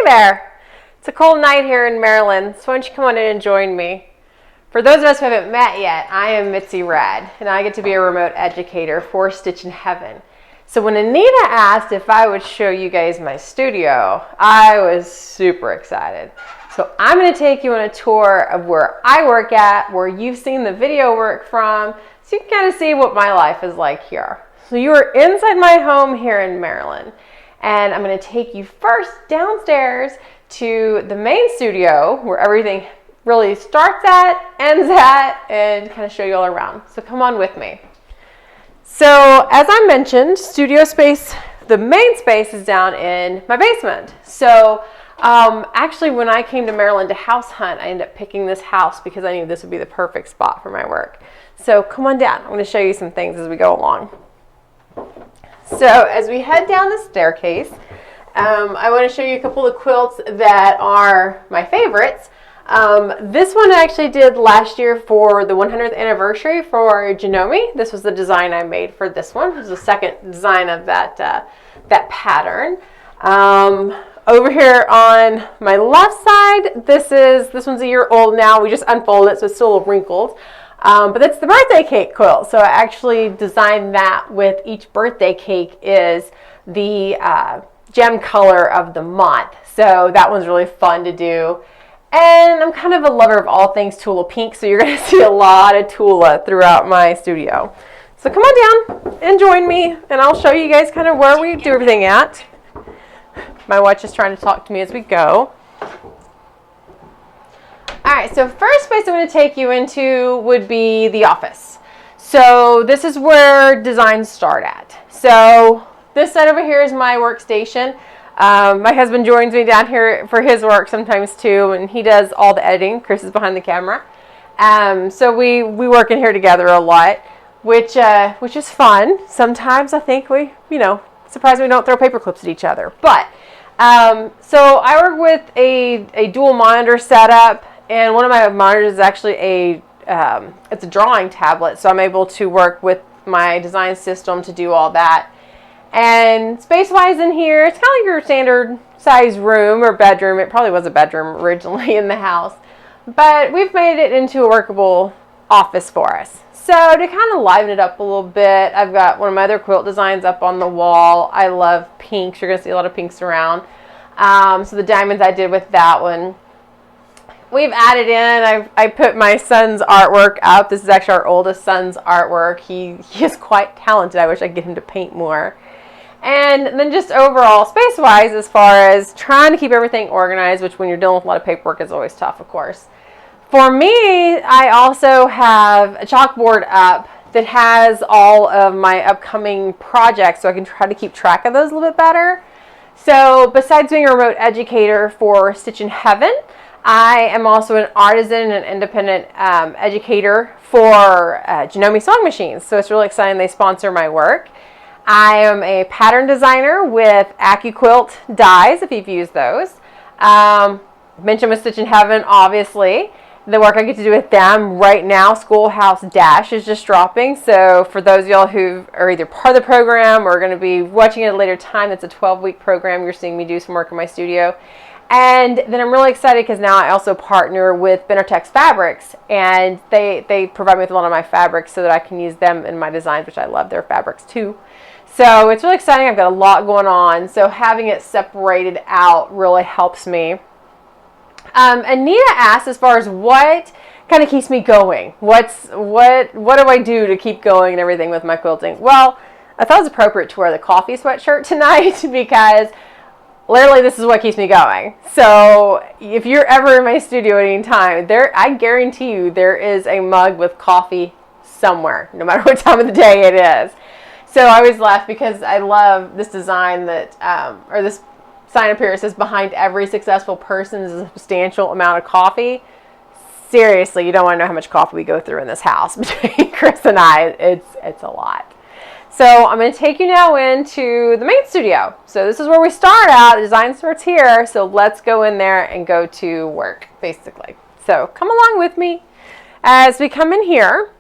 there! It's a cold night here in Maryland, so why don't you come on in and join me. For those of us who haven't met yet, I am Mitzi Redd, and I get to be a remote educator for Stitch in Heaven. So when Anita asked if I would show you guys my studio, I was super excited. So I'm going to take you on a tour of where I work at, where you've seen the video work from, so you can kind of see what my life is like here. So you are inside my home here in Maryland, and I'm going to take you first downstairs to the main studio where everything really starts at, ends at, and kind of show you all around. So come on with me. So as I mentioned, studio space, the main space is down in my basement. So actually when I came to Maryland to house hunt, I ended up picking this house because I knew this would be the perfect spot for my work. So come on down. I'm going to show you some things as we go along. So as we head down the staircase, I want to show you a couple of quilts that are my favorites. This one I actually did last year for the 100th anniversary for Janome. This was the design I made for this one. This was the second design of that pattern. Over here on my left side, this one's a year old now. We just unfolded it, so it's still a little wrinkled. But that's the birthday cake quilt. So I actually designed that with each birthday cake is the gem color of the month. So that one's really fun to do. And I'm kind of a lover of all things Tula pink, so you're going to see a lot of Tula throughout my studio. So come on down and join me, and I'll show you guys kind of where we do everything at. My watch is trying to talk to me as we go. All right, so first place I'm going to take you into would be the office. So this is where designs start at. So this side over here is my workstation. My husband joins me down here for his work sometimes too, and he does all the editing. Chris is behind the camera. So we work in here together a lot, which is fun. Sometimes I think surprised we don't throw paper clips at each other. But so I work with a dual monitor setup, and one of my monitors is actually it's a drawing tablet, so I'm able to work with my design system to do all that. And space-wise in here, it's kind of like your standard size room or bedroom. It probably was a bedroom originally in the house, but we've made it into a workable office for us. So to kind of liven it up a little bit, I've got one of my other quilt designs up on the wall. I love pinks. You're going to see a lot of pinks around. So the diamonds I did with that one. We've added in, I put my son's artwork up. This is actually our oldest son's artwork. He is quite talented. I wish I could get him to paint more. And then just overall, space-wise, as far as trying to keep everything organized, which when you're dealing with a lot of paperwork is always tough, of course. For me, I also have a chalkboard up that has all of my upcoming projects, so I can try to keep track of those a little bit better. So besides being a remote educator for Stitch in Heaven, I am also an artisan and independent educator for Janome sewing machines. So it's really exciting. They sponsor my work. I am a pattern designer with AccuQuilt dies, if you've used those. Mentioned with Stitch in Heaven, obviously. The work I get to do with them right now, Schoolhouse Dash is just dropping. So for those of y'all who are either part of the program or are going to be watching it at a later time, that's a 12-week program. You're seeing me do some work in my studio. And then I'm really excited because now I also partner with Benartex Fabrics, and they provide me with a lot of my fabrics so that I can use them in my designs, which I love their fabrics too. So it's really exciting. I've got a lot going on. So having it separated out really helps me. Anita asked as far as what kind of keeps me going. What do I do to keep going and everything with my quilting? Well, I thought it was appropriate to wear the coffee sweatshirt tonight because literally this is what keeps me going. So if you're ever in my studio at any time, I guarantee you there is a mug with coffee somewhere, no matter what time of the day it is. So I always laugh because I love this design that, or this sign up here, it says behind every successful person is a substantial amount of coffee. Seriously, you don't want to know how much coffee we go through in this house between Chris and I. It's a lot. So I'm going to take you now into the main studio. So this is where we start out. The design starts here. So let's go in there and go to work, basically. So come along with me as we come in here.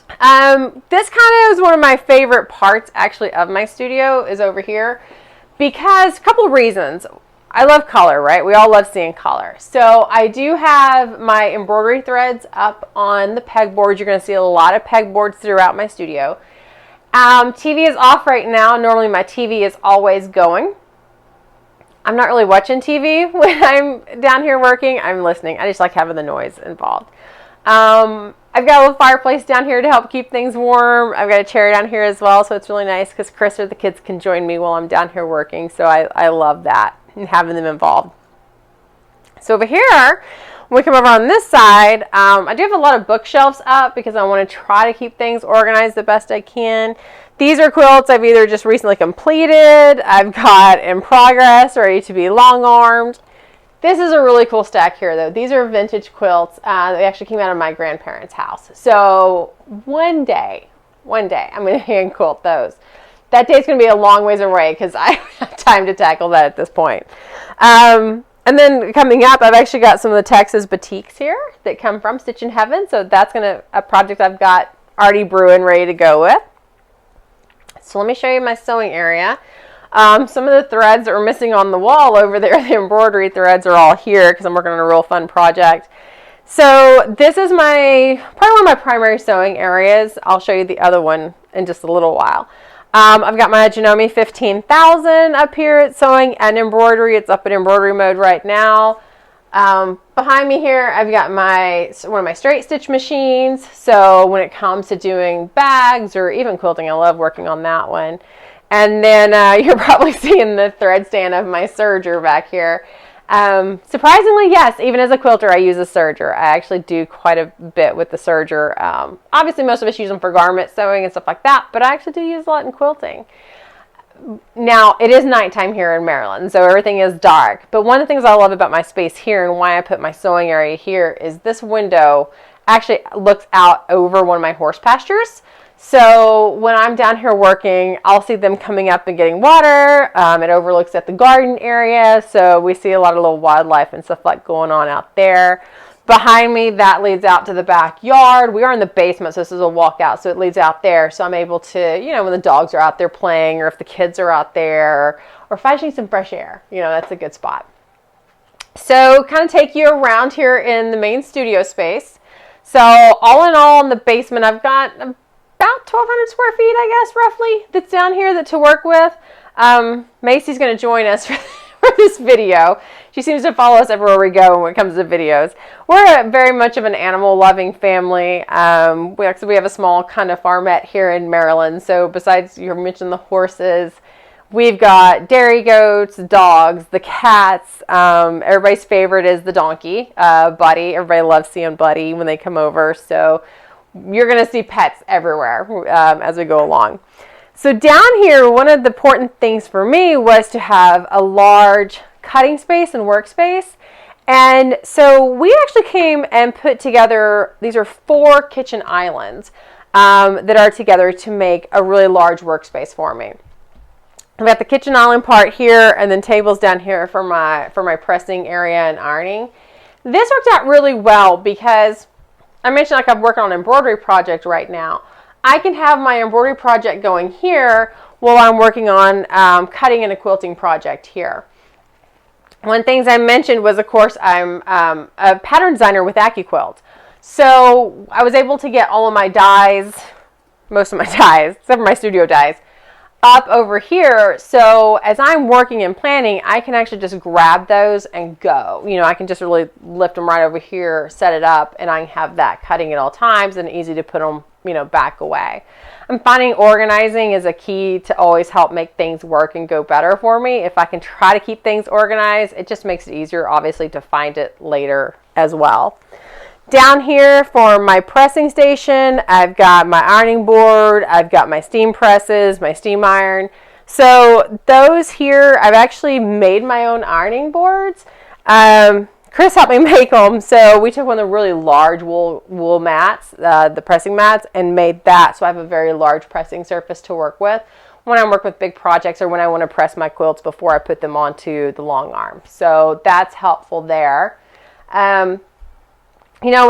This kind of is one of my favorite parts actually of my studio is over here because a couple of reasons. I love color, right? We all love seeing color. So I do have my embroidery threads up on the pegboard. You're going to see a lot of pegboards throughout my studio. TV is off right now. Normally my TV is always going. I'm not really watching TV when I'm down here working. I'm listening. I just like having the noise involved. I've got a little fireplace down here to help keep things warm. I've got a chair down here as well, so it's really nice because Chris or the kids can join me while I'm down here working. So I love that and having them involved. So over here, when we come over on this side, I do have a lot of bookshelves up because I want to try to keep things organized the best I can. These are quilts I've either just recently completed, I've got in progress, ready to be long-armed. This is a really cool stack here, though. These are vintage quilts that actually came out of my grandparents' house. So one day, I'm going to hand quilt those. That day's going to be a long ways away because I don't have time to tackle that at this point. And then coming up, I've actually got some of the Texas batiks here that come from Stitch in Heaven. So that's a project I've got already brewing, ready to go with. So let me show you my sewing area. Some of the threads that were missing on the wall over there, the embroidery threads, are all here because I'm working on a real fun project. So this is probably one of my primary sewing areas. I'll show you the other one in just a little while. I've got my Janome 15,000 up here at sewing and embroidery. It's up in embroidery mode right now. Behind me here, I've got one of my straight stitch machines. So when it comes to doing bags or even quilting, I love working on that one. And then you're probably seeing the thread stand of my serger back here. Surprisingly, yes, even as a quilter, I use a serger. I actually do quite a bit with the serger. Obviously, most of us use them for garment sewing and stuff like that, but I actually do use a lot in quilting. Now, it is nighttime here in Maryland, so everything is dark. But one of the things I love about my space here and why I put my sewing area here is this window actually looks out over one of my horse pastures. So when I'm down here working, I'll see them coming up and getting water. It overlooks at the garden area, so we see a lot of little wildlife and stuff like going on out there. Behind me, that leads out to the backyard. We are in the basement, so this is a walkout, so it leads out there. So I'm able to, when the dogs are out there playing or if the kids are out there or if I just need some fresh air, that's a good spot. So kind of take you around here in the main studio space. So all in all in the basement, I've got about 1,200 square feet, I guess, roughly, that's down here to work with. Macy's going to join us for this video. She seems to follow us everywhere we go when it comes to videos. We're very much of an animal-loving family. We have a small kind of farmette here in Maryland. So besides, you mentioned the horses, we've got dairy goats, dogs, the cats. Everybody's favorite is the donkey, Buddy. Everybody loves seeing Buddy when they come over. So you're going to see pets everywhere as we go along. So down here, one of the important things for me was to have a large cutting space and workspace. And so we actually came and put together, these are 4 kitchen islands that are together to make a really large workspace for me. I've got the kitchen island part here and then tables down here for my pressing area and ironing. This worked out really well because I mentioned I'm working on an embroidery project right now. I can have my embroidery project going here while I'm working on cutting in a quilting project here. One of the things I mentioned was, of course, I'm a pattern designer with AccuQuilt. So I was able to get all of my dies, most of my dies, except for my studio dies, up over here. So as I'm working and planning, I can actually just grab those and go. I can just really lift them right over here, set it up, and I can have that cutting at all times and easy to put them, back away. I'm finding organizing is a key to always help make things work and go better for me. If I can try to keep things organized, it just makes it easier, obviously, to find it later as well. Down here for my pressing station, I've got my ironing board, I've got my steam presses, my steam iron. So those here, I've actually made my own ironing boards. Chris helped me make them, so we took one of the really large wool mats, the pressing mats, and made that. So I have a very large pressing surface to work with when I work with big projects or when I want to press my quilts before I put them onto the long arm. So that's helpful there. When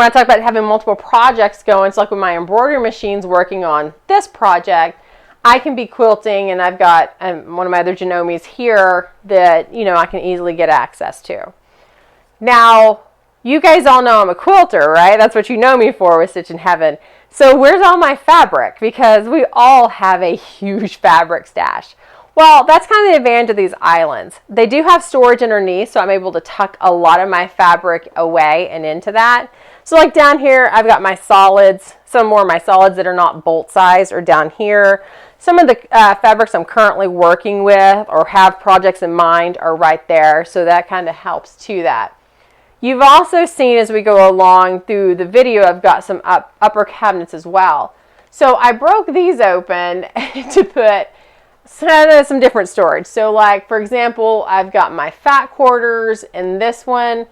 I talk about having multiple projects going, it's like when my embroidery machine's working on this project, I can be quilting and I've got one of my other Genomes here that, you know, I can easily get access to. Now, you guys all know I'm a quilter, right? That's what you know me for with Stitch in Heaven. So where's all my fabric? Because we all have a huge fabric stash. Well, that's kind of the advantage of these islands. They do have storage underneath, so I'm able to tuck a lot of my fabric away and into that. So like down here, I've got my solids, some more of my solids that are not bolt size are down here. Some of the fabrics I'm currently working with or have projects in mind are right there, so that kind of helps to that. You've also seen as we go along through the video, I've got some upper cabinets as well. So I broke these open to put some different storage. So like, for example, I've got my fat quarters in this one.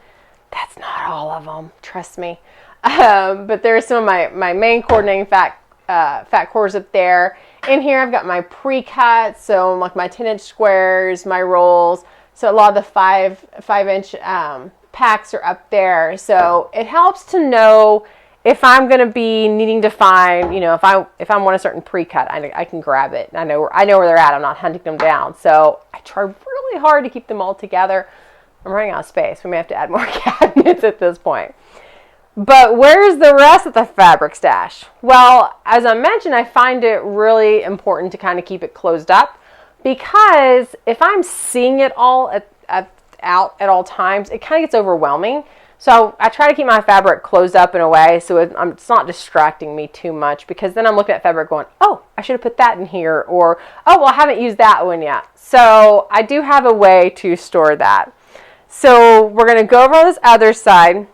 That's not all of them, trust me. But there's some of my main coordinating fat quarters up there. In here, I've got my pre-cuts, so like my 10-inch squares, my rolls. So a lot of the 5-inch packs are up there. So it helps to know if I'm going to be needing to find, you know, if I want a certain pre-cut, I can grab it. I know where they're at. I'm not hunting them down. So I try really hard to keep them all together. I'm running out of space. We may have to add more cabinets at this point. But where's the rest of the fabric stash? Well, as I mentioned, I find it really important to kind of keep it closed up, because if I'm seeing it all out at all times, it kind of gets overwhelming. So I try to keep my fabric closed up in a way so it's not distracting me too much, because then I'm looking at fabric going, oh, I should have put that in here, or, oh, well, I haven't used that one yet. So I do have a way to store that. So we're going to go over on this other side.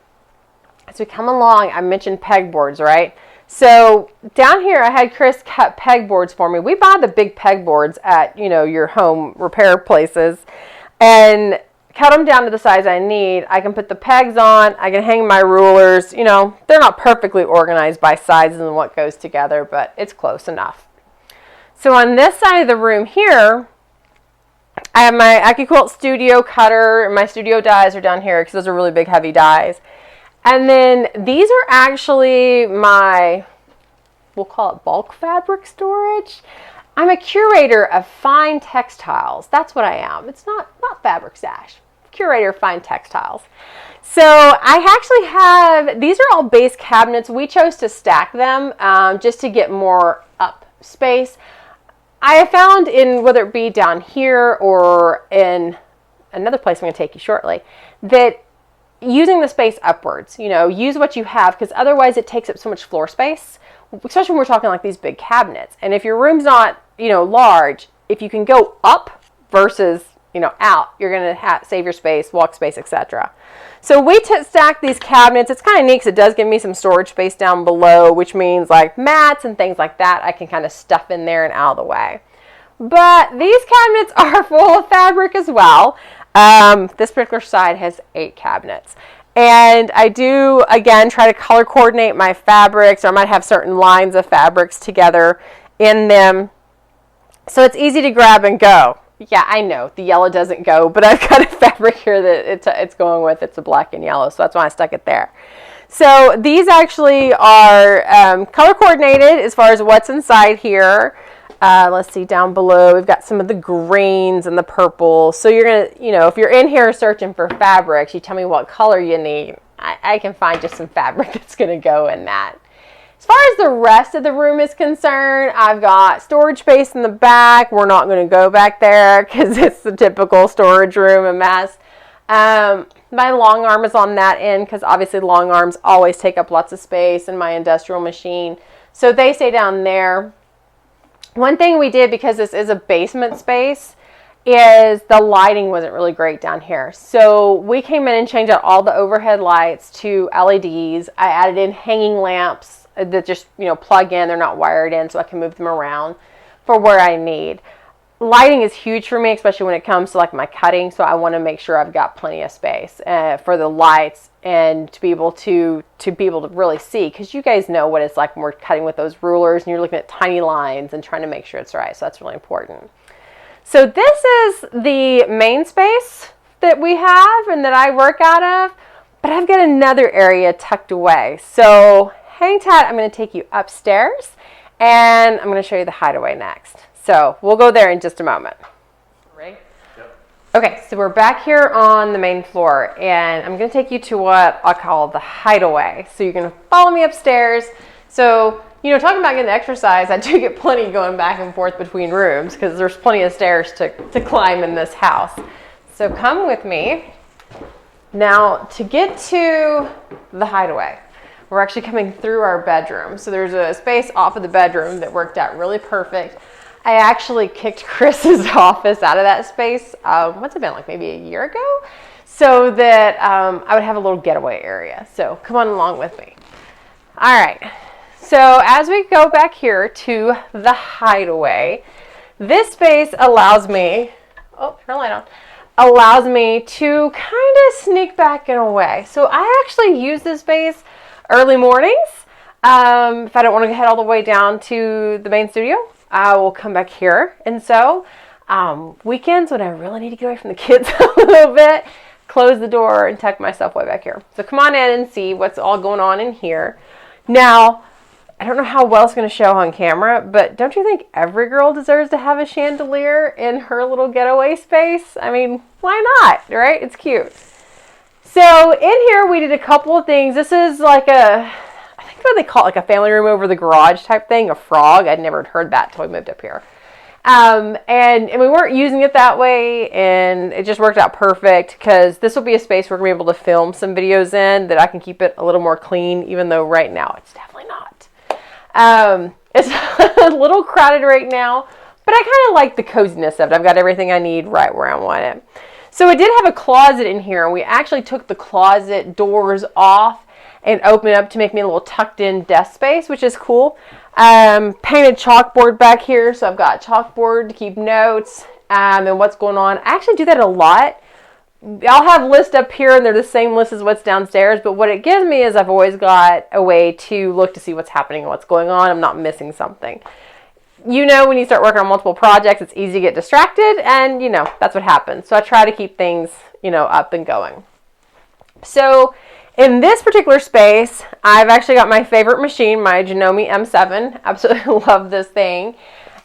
As we come along, I mentioned pegboards, right? So down here, I had Chris cut pegboards for me. We buy the big pegboards at, you know, your home repair places, and cut them down to the size I need. I can put the pegs on. I can hang my rulers. You know, they're not perfectly organized by sizes and what goes together, but it's close enough. So on this side of the room here, I have my AccuQuilt Studio cutter, and my Studio dies are down here because those are really big, heavy dies. And then these are actually my, we'll call it bulk fabric storage. I'm a curator of fine textiles. That's what I am. It's not fabric stash. Curator of fine textiles. So I actually have, these are all base cabinets. We chose to stack them just to get more up space. I have found in, whether it be down here or in another place I'm going to take you shortly, that using the space upwards, you know, use what you have, because otherwise it takes up so much floor space, especially when we're talking like these big cabinets. And if your room's not, you know, large, if you can go up versus, you know, out, you're going to save your space, walk space, etc. So we stack these cabinets. It's kind of neat because it does give me some storage space down below, which means like mats and things like that I can kind of stuff in there and out of the way. But these cabinets are full of fabric as well. This particular side has 8 cabinets. And I do, again, try to color coordinate my fabrics, or I might have certain lines of fabrics together in them. So it's easy to grab and go. Yeah, I know, the yellow doesn't go, but I've got a fabric here that it's going with. It's a black and yellow, so that's why I stuck it there. So these actually are color coordinated as far as what's inside here. Let's see, down below, we've got some of the greens and the purples. So you're going to, you know, if you're in here searching for fabrics, you tell me what color you need. I can find just some fabric that's going to go in that. As far as the rest of the room is concerned, I've got storage space in the back. We're not going to go back there because it's the typical storage room, a mess. My long arm is on that end because obviously long arms always take up lots of space in my industrial machine. So they stay down there. One thing we did, because this is a basement space, is the lighting wasn't really great down here. So we came in and changed out all the overhead lights to LEDs. I added in hanging lamps that just, you know, plug in. They're not wired in, so I can move them around for where I need. Lighting is huge for me, especially when it comes to like my cutting. So I want to make sure I've got plenty of space for the lights and to be able to really see, because you guys know what it's like when we're cutting with those rulers and you're looking at tiny lines and trying to make sure it's right. So that's really important. So this is the main space that we have and that I work out of, but I've got another area tucked away. So hang tight, I'm going to take you upstairs and I'm going to show you the hideaway next. So we'll go there in just a moment. Ready? Yep. Okay, so we're back here on the main floor, and I'm going to take you to what I call the Hideaway. So you're going to follow me upstairs. So, you know, talking about getting exercise, I do get plenty going back and forth between rooms because there's plenty of stairs to climb in this house. So come with me. Now, to get to the Hideaway, we're actually coming through our bedroom. So there's a space off of the bedroom that worked out really perfect. I actually kicked Chris's office out of that space, what's it been, like maybe a year ago? So that I would have a little getaway area. So come on along with me. All right. So as we go back here to the Hideaway, this space allows me, oh, turn the light on, allows me to kind of sneak back in a way. So I actually use this space early mornings. If I don't want to head all the way down to the main studio, I will come back here. And so weekends when I really need to get away from the kids a little bit, close the door and tuck myself way back here. So come on in and see what's all going on in here. Now, I don't know how well it's going to show on camera, but don't you think every girl deserves to have a chandelier in her little getaway space? I mean, why not, right? It's cute. So in here we did a couple of things. This is like I think what they call it, like a family room over the garage type thing, a frog. I'd never heard that until we moved up here. And we weren't using it that way, and it just worked out perfect because this will be a space we're going to be able to film some videos in that I can keep it a little more clean, even though right now it's definitely not. It's a little crowded right now, but I kind of like the coziness of it. I've got everything I need right where I want it. So it did have a closet in here, and we actually took the closet doors off and opened it up to make me a little tucked in desk space, which is cool. Painted chalkboard back here, so I've got chalkboard to keep notes and what's going on. I actually do that a lot. I'll have lists up here, and they're the same list as what's downstairs, but what it gives me is I've always got a way to look to see what's happening and what's going on. I'm not missing something. You know, when you start working on multiple projects, it's easy to get distracted, and, you know, that's what happens. So I try to keep things, you know, up and going. So in this particular space, I've actually got my favorite machine, my Janome M7. Absolutely love this thing.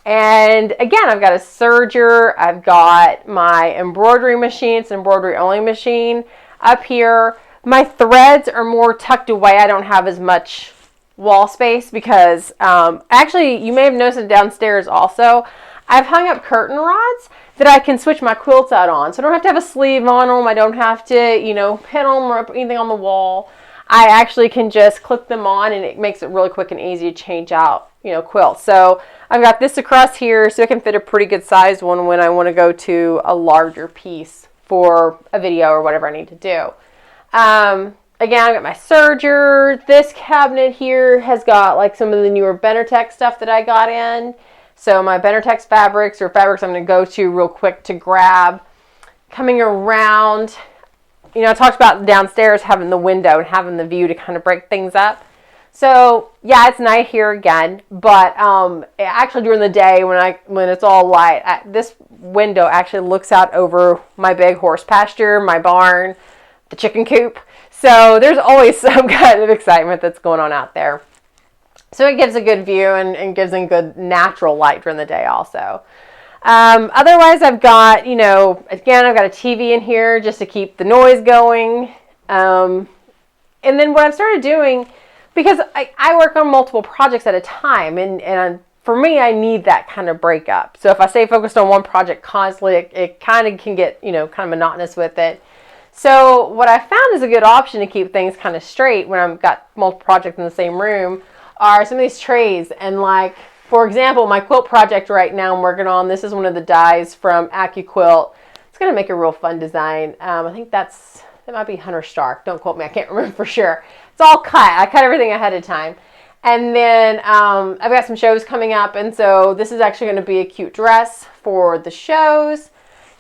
And again, I've got a serger, I've got my embroidery machine, it's an embroidery only machine up here. My threads are more tucked away. I don't have as much wall space because actually you may have noticed it downstairs also. I've hung up curtain rods that I can switch my quilts out on. So I don't have to have a sleeve on them. I don't have to, you know, pin them or anything on the wall. I actually can just clip them on, and it makes it really quick and easy to change out, you know, quilts. So I've got this across here so it can fit a pretty good sized one when I want to go to a larger piece for a video or whatever I need to do. Again, I've got my serger. This cabinet here has got like some of the newer Benetech stuff that I got in. So my Benetech fabrics or fabrics I'm going to go to real quick to grab. Coming around, you know, I talked about downstairs having the window and having the view to kind of break things up. So yeah, it's night here again, but actually during the day when it's all light, this window actually looks out over my big horse pasture, my barn, the chicken coop. So there's always some kind of excitement that's going on out there. So it gives a good view and gives a good natural light during the day also. Otherwise, I've got, you know, again, I've got a TV in here just to keep the noise going. And then what I've started doing, because I work on multiple projects at a time, and for me, I need that kind of breakup. So if I stay focused on one project constantly, it kind of can get, you know, kind of monotonous with it. So what I found is a good option to keep things kind of straight when I've got multiple projects in the same room are some of these trays. And like, for example, my quilt project right now I'm working on, this is one of the dies from AccuQuilt. It's going to make a real fun design. I think that might be Hunter Stark. Don't quote me, I can't remember for sure. It's all cut. I cut everything ahead of time. And then I've got some shows coming up, and so this is actually going to be a cute dress for the shows.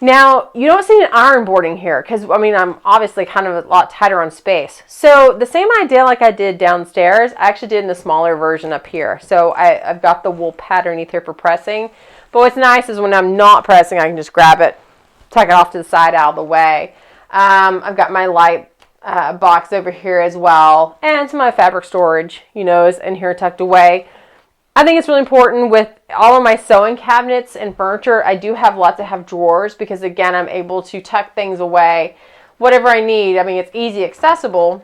Now, you don't see an iron boarding here because, I mean, I'm obviously kind of a lot tighter on space. So the same idea like I did downstairs, I actually did in the smaller version up here. So I've got the wool pad underneath here for pressing. But what's nice is when I'm not pressing, I can just grab it, tuck it off to the side out of the way. I've got my light box over here as well. And some of my fabric storage, you know, is in here tucked away. I think it's really important with all of my sewing cabinets and furniture. I do have lots of drawers because, again, I'm able to tuck things away, whatever I need. I mean, it's easy accessible,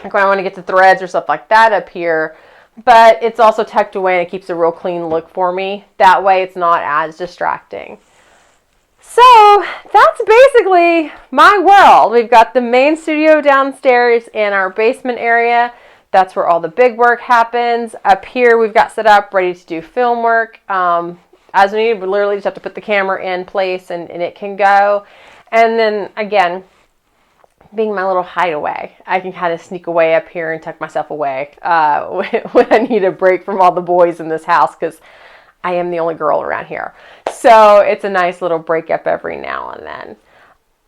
like when I want to get to threads or stuff like that up here, but it's also tucked away and it keeps a real clean look for me. That way it's not as distracting. So that's basically my world. We've got the main studio downstairs in our basement area. That's where all the big work happens. Up here we've got set up ready to do film work. As we need, we literally just have to put the camera in place and it can go. And then again, being my little hideaway, I can kind of sneak away up here and tuck myself away when I need a break from all the boys in this house, because I am the only girl around here. So it's a nice little break up every now and then.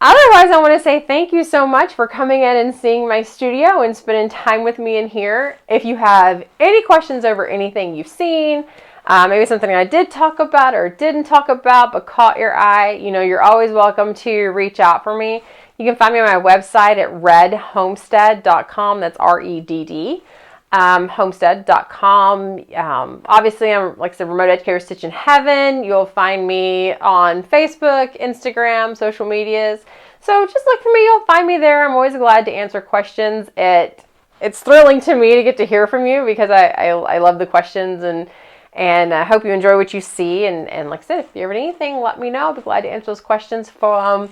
Otherwise, I want to say thank you so much for coming in and seeing my studio and spending time with me in here. If you have any questions over anything you've seen, maybe something I did talk about or didn't talk about but caught your eye, you know, you're always welcome to reach out for me. You can find me on my website at reddhomestead.com. That's R-E-D-D. Homestead.com. Obviously, I'm, like I said, Remote Educator Stitch in Heaven. You'll find me on Facebook, Instagram, social medias. So just look for me. You'll find me there. I'm always glad to answer questions. It's thrilling to me to get to hear from you because I love the questions, and I hope you enjoy what you see. And like I said, if you have anything, let me know. I'll be glad to answer those questions for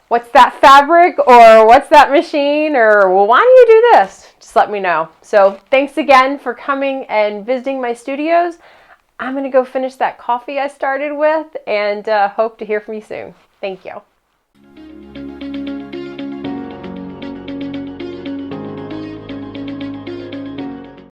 what's that fabric, or what's that machine, or well, why do you do this? Just let me know. So thanks again for coming and visiting my studios. I'm going to go finish that coffee I started with, and hope to hear from you soon. Thank you.